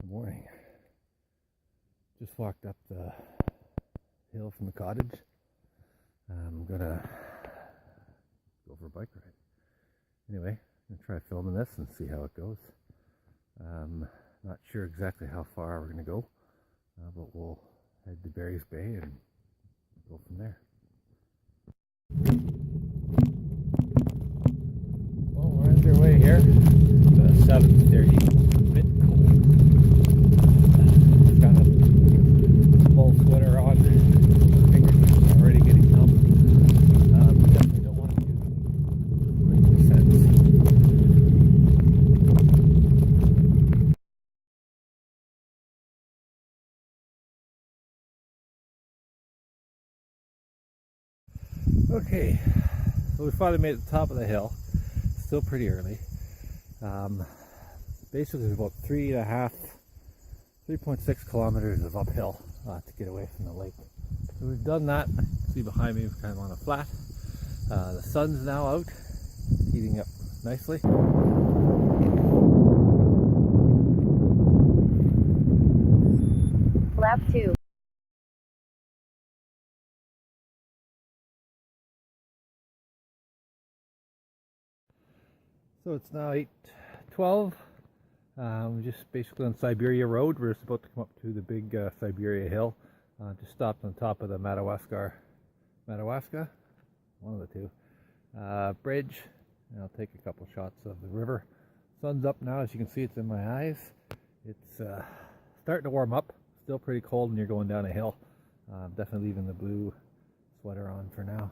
Good morning. Just walked up the hill from the cottage. I'm gonna go for a bike ride. Anyway, I'm gonna try filming this and see how it goes. Not sure exactly how far we're gonna go, but we'll head to Barry's Bay and go from there. Well, we're underway here. It's 7:30. A bit cold. Got a full sweater on. Fingers are already getting numb. Definitely don't want to use sense. Okay, so we finally made it to the top of the hill. Still pretty early. Basically about 3.6 kilometers of uphill to get away from the lake. So we've done that. See behind me, we're kind of on a flat. The sun's now out, heating up nicely. Lap 2. So it's now 8:12. We're just basically on Siberia Road. We're just about to come up to the big Siberia Hill. Just stopped on top of the Madawaska, one of the two, bridge. And I'll take a couple shots of the river. Sun's up now, as you can see. It's in my eyes. It's starting to warm up. Still pretty cold when you're going down a hill. Definitely leaving the blue sweater on for now.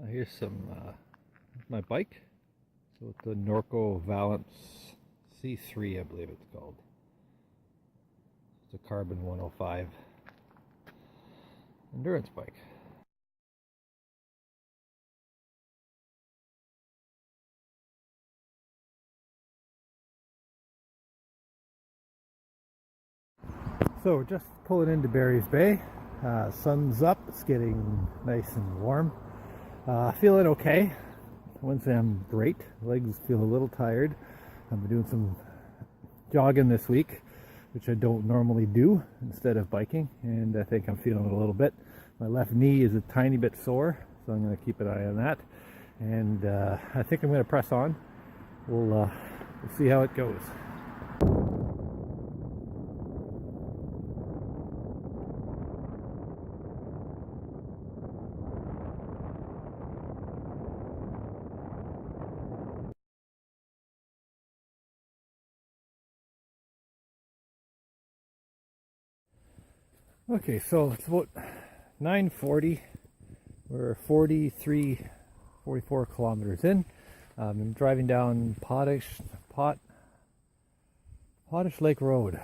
Here's my bike. So it's the Norco Valence C3, I believe it's called. It's a carbon 105 endurance bike. So we're just pulling into Barry's Bay. Sun's up, it's getting nice and warm. Feeling okay. I wouldn't say I'm great. Legs feel a little tired. I've been doing some jogging this week, which I don't normally do instead of biking, and I think I'm feeling it a little bit. My left knee is a tiny bit sore, so I'm going to keep an eye on that. And I think I'm going to press on. We'll see how it goes. Okay, so it's about 9:40. We're 44 kilometers in. I'm driving down Potash Lake Road,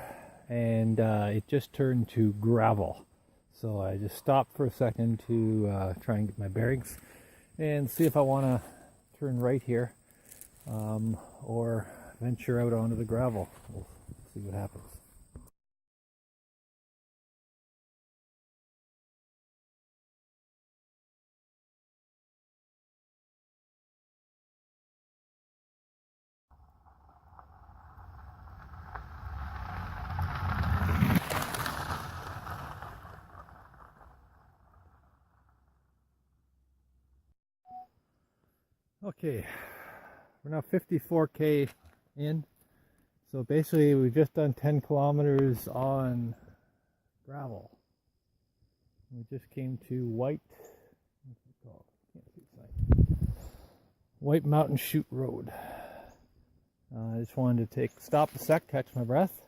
and it just turned to gravel. So I just stopped for a second to try and get my bearings and see if I want to turn right here or venture out onto the gravel. We'll see what happens. Okay, we're now 54k in. So basically we've just done 10 kilometers on gravel. We just came to White Mountain Chute Road. I just wanted to stop a sec, catch my breath.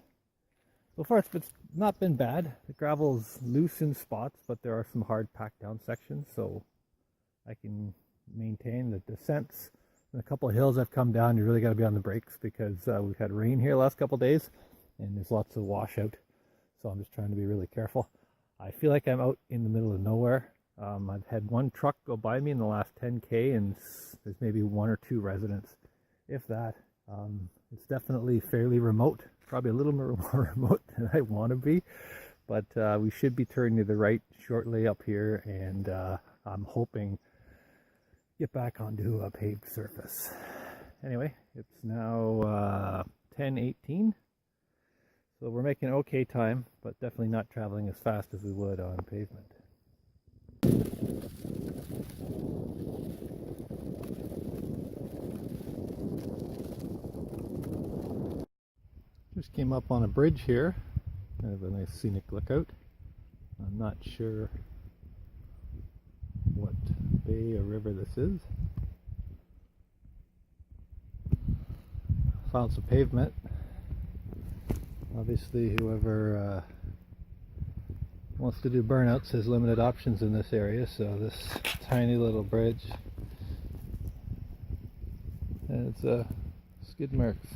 So far it's not been bad. The gravel's loose in spots, but there are some hard packed down sections, so I can maintain the descents. And a couple of hills I've come down, you really got to be on the brakes because we've had rain here the last couple of days and there's lots of washout, so I'm just trying to be really careful. I feel like I'm out in the middle of nowhere. I've had one truck go by me in the last 10k and there's maybe one or two residents, if that. It's definitely fairly remote, probably a little more remote than I want to be, but we should be turning to the right shortly up here, and I'm hoping get back onto a paved surface. Anyway, it's now 10:18, so we're making okay time, but definitely not traveling as fast as we would on pavement. Just came up on a bridge here, kind of a nice scenic lookout. I'm not sure what bay or river this is. Found some pavement. Obviously whoever wants to do burnouts has limited options in this area, so this tiny little bridge has skid marks.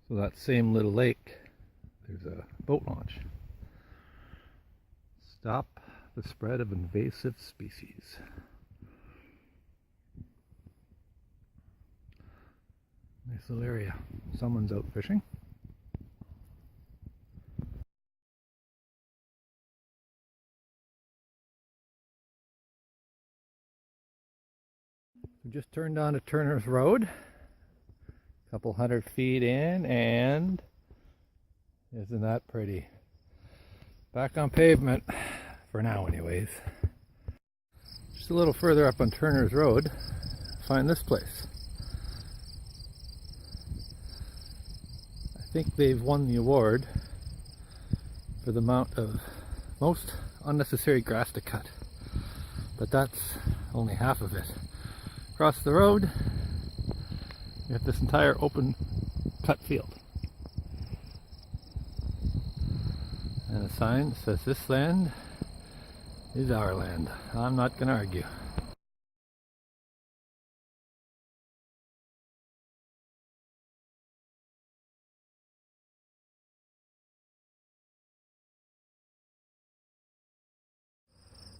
So that same little lake, there's a boat launch. Stop the spread of invasive species. Nice little area. Someone's out fishing. We just turned onto Turner's Road. Couple 100 feet in, and isn't that pretty? Back on pavement, for now anyways. Just a little further up on Turner's Road, find this place. I think they've won the award for the amount of most unnecessary grass to cut, but that's only half of it. Across the road, you have this entire open cut field. And a sign that says this land is our land. I'm not going to argue.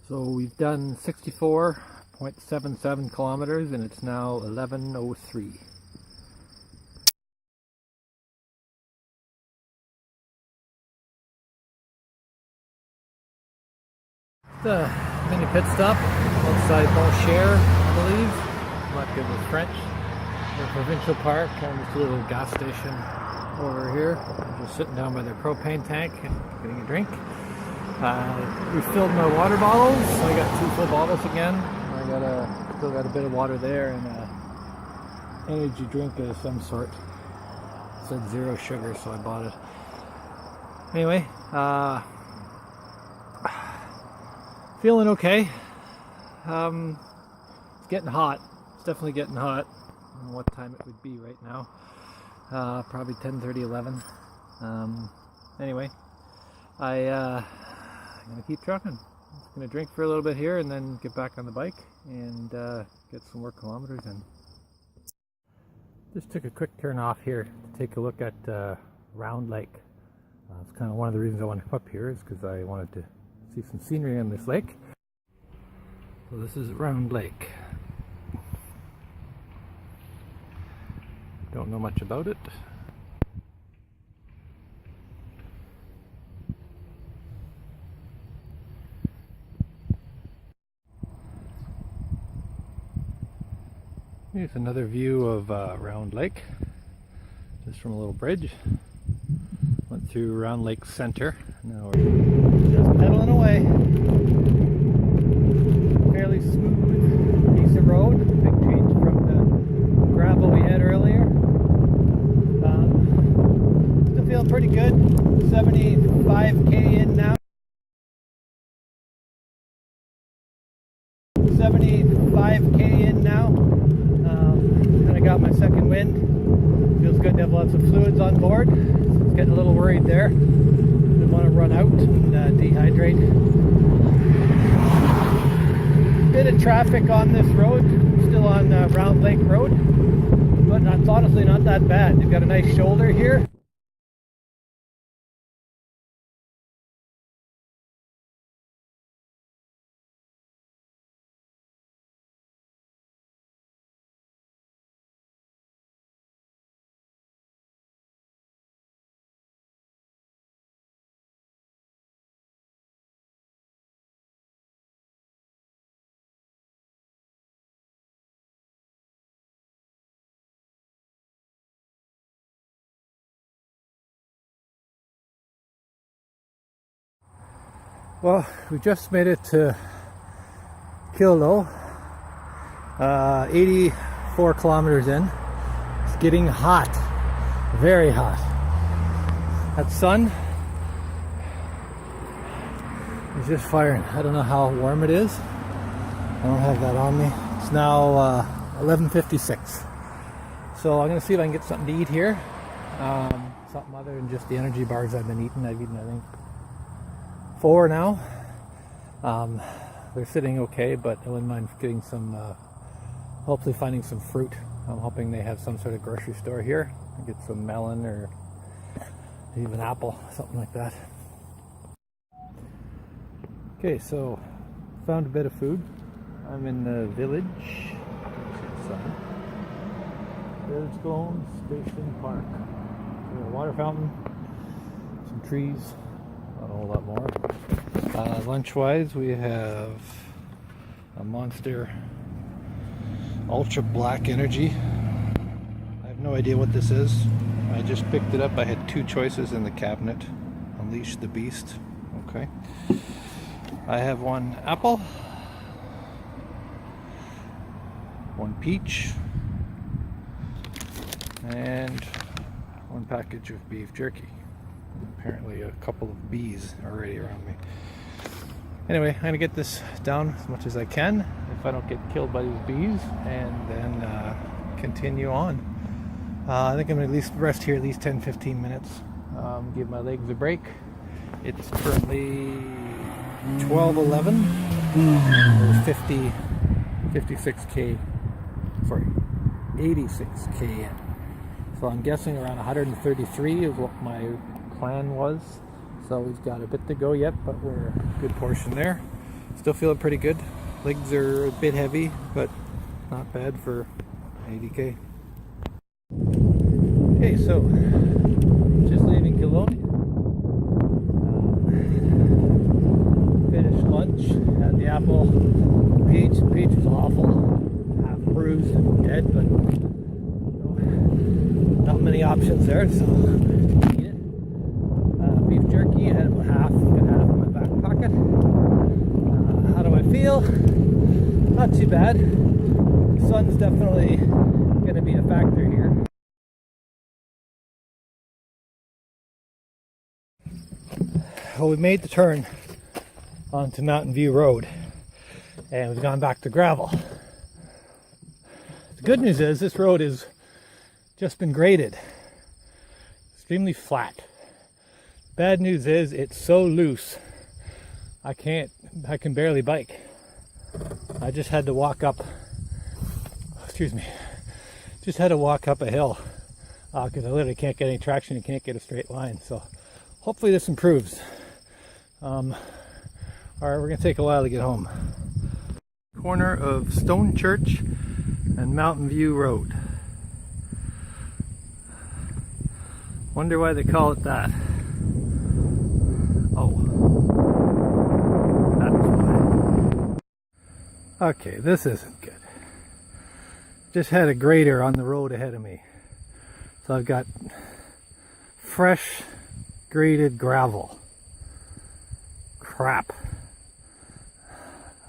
So we've done 64.77 kilometers and it's now 11:03. The mini pit stop outside Boncher, I believe. I'm not good with French. The provincial park, and just a little gas station over here. I'm just sitting down by their propane tank and getting a drink. We filled my water bottles. So I got 2 full bottles again. I still got a bit of water there and an energy drink of some sort. It said 0 sugar, so I bought it. Anyway, feeling okay. It's getting hot. It's definitely getting hot. I don't know what time it would be right now. Probably 10:30, 11. Anyway, I'm gonna keep trucking. I'm gonna drink for a little bit here and then get back on the bike and get some more kilometers in. Just took a quick turn off here to take a look at Round Lake. It's kind of one of the reasons I wanted to come up here is because I wanted to see some scenery on this lake. So this is Round Lake. Don't know much about it. Here's another view of Round Lake, just from a little bridge. Went through Round Lake Center. Now we're just pedaling away. Fairly smooth piece of road. Big change from the gravel we had earlier. Still feeling pretty good. 75k in now. 75k in now. And I got my second wind. Feels good to have lots of fluids on board. It's getting a little worried there. Didn't want to run out and dehydrate. Been bit of traffic on this road, still on Round Lake Road, but that's honestly not that bad. They've got a nice shoulder here. Well, we just made it to Papineau, 84 kilometers in. It's getting hot, very hot. That sun is just firing. I don't know how warm it is. I don't have that on me. It's now 11:56. So I'm going to see if I can get something to eat here. Something other than just the energy bars I've been eating. I've eaten, I think, 4 now. They're sitting okay, but I wouldn't mind getting some, hopefully finding some fruit. I'm hoping they have some sort of grocery store here. Get some melon or even apple, something like that. Okay, so found a bit of food. I'm in the village. Village Gone Station Park. There's a water fountain, some trees, not a whole lot more. Lunch-wise, we have a Monster Ultra Black Energy. I have no idea what this is. I just picked it up. I had 2 choices in the cabinet. Unleash the Beast. Okay. I have 1 apple, 1 peach, and 1 package of beef jerky. Apparently a couple of bees already around me. Anyway, I'm gonna get this down as much as I can if I don't get killed by these bees, and then continue on. I think I'm gonna at least rest here at least 10-15 minutes, give my legs a break. It's currently 12:11. There's 56k, sorry, 86k in. So I'm guessing around 133 is what my plan was. So we've got a bit to go yet, but we're a good portion there. Still feeling pretty good. Legs are a bit heavy, but not bad for 80k. Okay, so just leaving Killarney. Finished lunch. Had the apple. Peach. The peach was awful. Half bruised and dead, but not many options there, so eat it. Beef jerky. I had about half in my back pocket. How do I feel? Not too bad. The sun's definitely going to be a factor here. Well, we made the turn onto Mountain View Road, and we've gone back to gravel. The good news is this road has just been graded. Extremely flat. Bad news is it's so loose I can barely bike. I just had to walk up, just had to walk up a hill because I literally can't get any traction and can't get a straight line. So hopefully this improves. Alright, we're going to take a while to get home. Corner of Stone Church and Mountain View Road. Wonder why they call it that. Oh, that's why. Okay, this isn't good. Just had a grader on the road ahead of me. So I've got fresh graded gravel. Crap.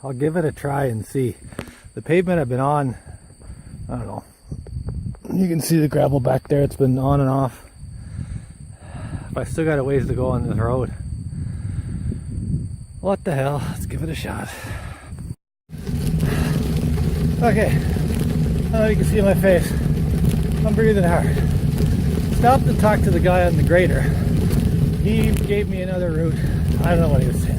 I'll give it a try and see. The pavement I've been on, I don't know. You can see the gravel back there. It's been on and off. But I still got a ways to go on this road. What the hell? Let's give it a shot. Okay. I don't know if you can see my face. I'm breathing hard. Stopped to talk to the guy on the grader. He gave me another route. I don't know what he was saying.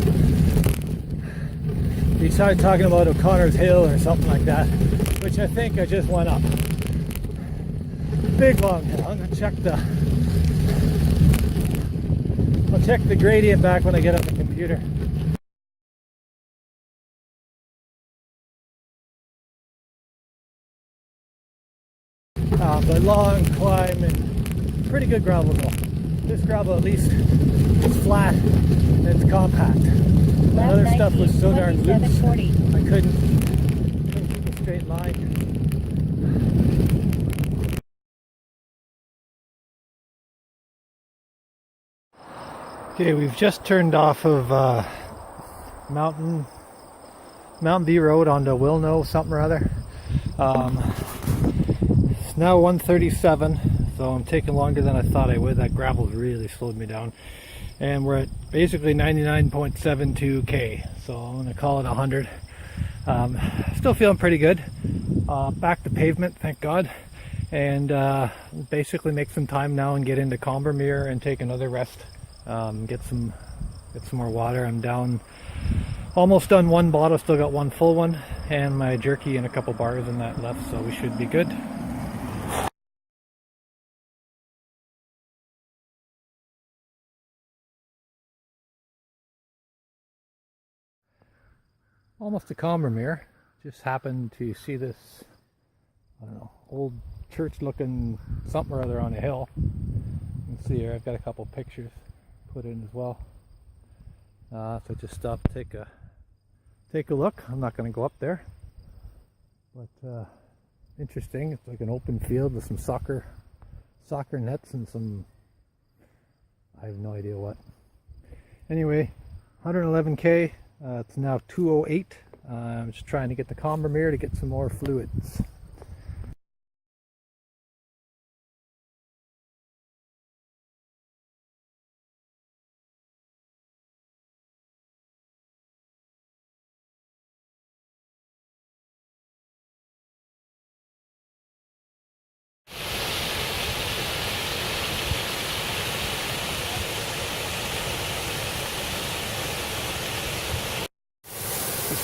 He started talking about O'Connor's Hill or something like that, which I think I just went up. Big long hill. I'm gonna check I'll check the gradient back when I get on the computer. But long climb and pretty good gravel though. This gravel at least is flat and it's compact. The other stuff was so darn loose, I couldn't keep a straight line. Okay, we've just turned off of Mountain View Road onto Wilno something or other. It's now 1:37, so I'm taking longer than I thought I would. That gravel's really slowed me down. And we're at basically 99.72k, so I'm going to call it 100. Still feeling pretty good. Back to pavement, thank God. And basically make some time now and get into Combermere and take another rest. Get some more water. I'm down, almost done one bottle, still got one full one, and my jerky and a couple bars in that left, so we should be good. Almost to Combermere. Just happened to see this, I don't know, old church looking something or other on a hill. You can see here I've got a couple pictures put in as well. So just stop, take a look. I'm not going to go up there, but interesting. It's like an open field with some soccer nets and some, I have no idea what. Anyway, 111k. It's now 2:08. I'm just trying to get to Combermere to get some more fluids.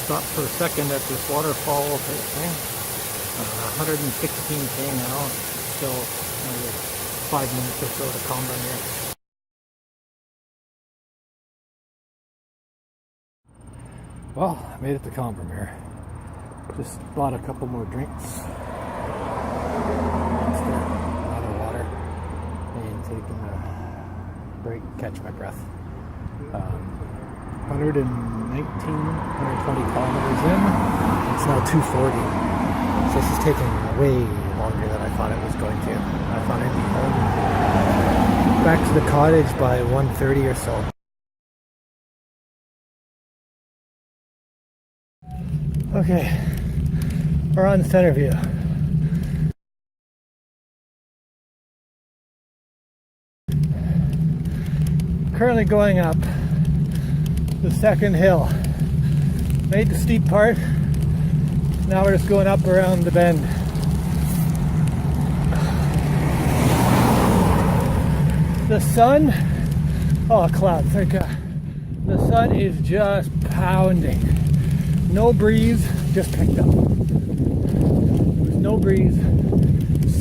Stop for a second at this waterfall type thing. 116k now. Still another 5 minutes or so to Combermere. Well, I made it to Combermere. Just bought a couple more drinks. Out of water. And taking a break, catch my breath. 119, 120 kilometers in. It's now 2:40. So this is taking way longer than I thought it was going to. I thought I'd be home back to the cottage by 1:30 or so. Okay, we're on Centerview. Currently going up the second hill. Made the steep part. Now we're just going up around the bend. The sun, oh clouds, thank God. The sun is just pounding. No breeze, just picked up. There's no breeze,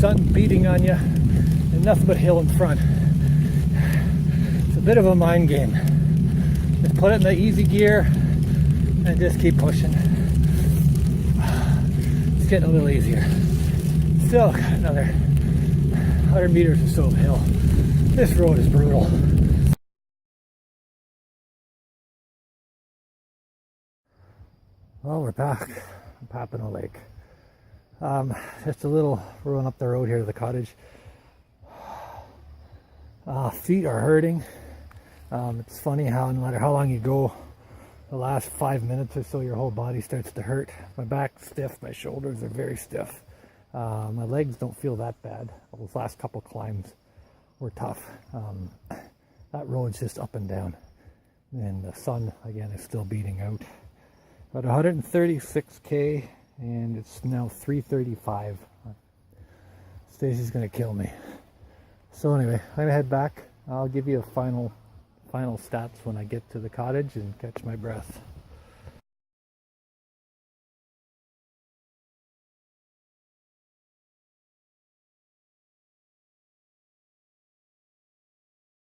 sun beating on you, and nothing but hill in front. It's a bit of a mind game. Just put it in the easy gear and just keep pushing. It's getting a little easier. Still got another 100 meters or so of hill. This road is brutal. Well, we're back on Papineau Lake. Just a little run up the road here to the cottage. Feet are hurting. It's funny how no matter how long you go, the last 5 minutes or so your whole body starts to hurt. My back's stiff, my shoulders are very stiff. My legs don't feel that bad. Those last couple climbs were tough. That road's just up and down. And the sun, again, is still beating out. About 136k, and it's now 3:35. Stacy's gonna kill me. So anyway, I'm gonna head back. I'll give you a final stats when I get to the cottage and catch my breath.